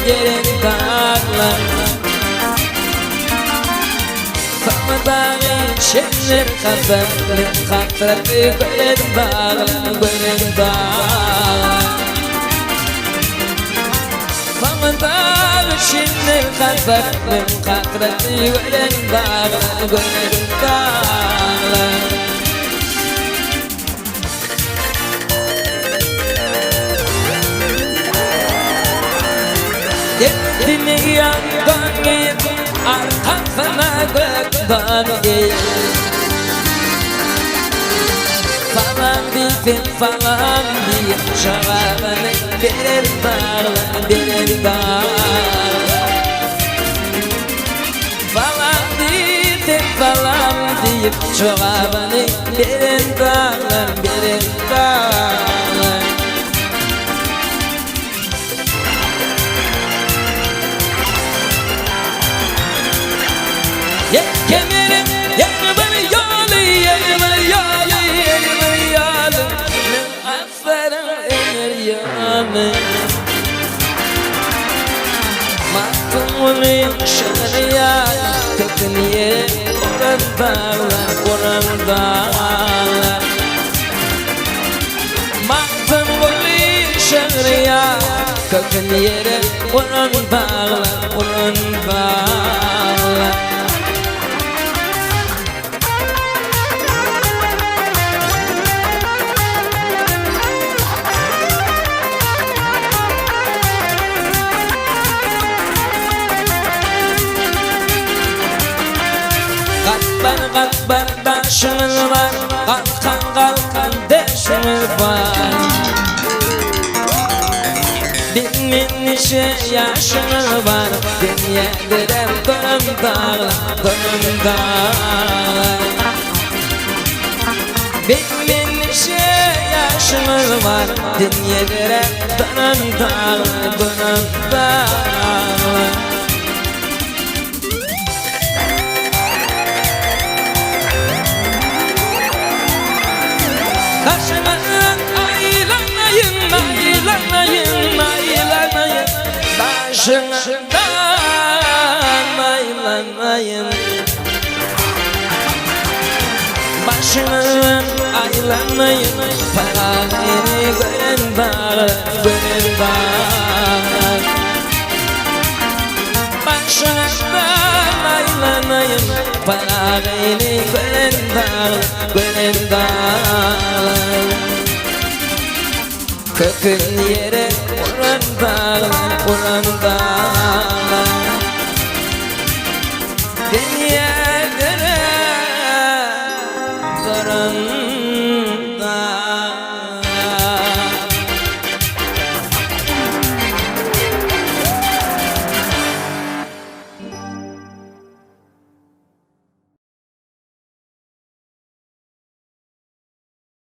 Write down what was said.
gelen dağlar Famadağı şenler kazanlı Katratı gölen dağlar Famadağı şenler kazanlı Katratı gölen dağlar Kendini yandan git arkasına gökten git Falan bir şarabını verir dağlar Falan deyip şarabını verir dağlar Kemerim yanıma yağlı Ne aferin eğer yağlı Mahtumul şarıya Kökün yeri oran dağlar Mahtumul şarıya Kökün yeri oran dağlar Katbar başımız var Kalkan deşimiz var Bin işe yaşımız var Dünyadır dönüm dağlar Bin işe yaşımız var Dünyadır dönüm dağlar Kaşımın aylanayın Başımın aylanayın Parayını gören dağlar Başımın aylanayın Parayını gören dağlar Kökün yere oran dağlar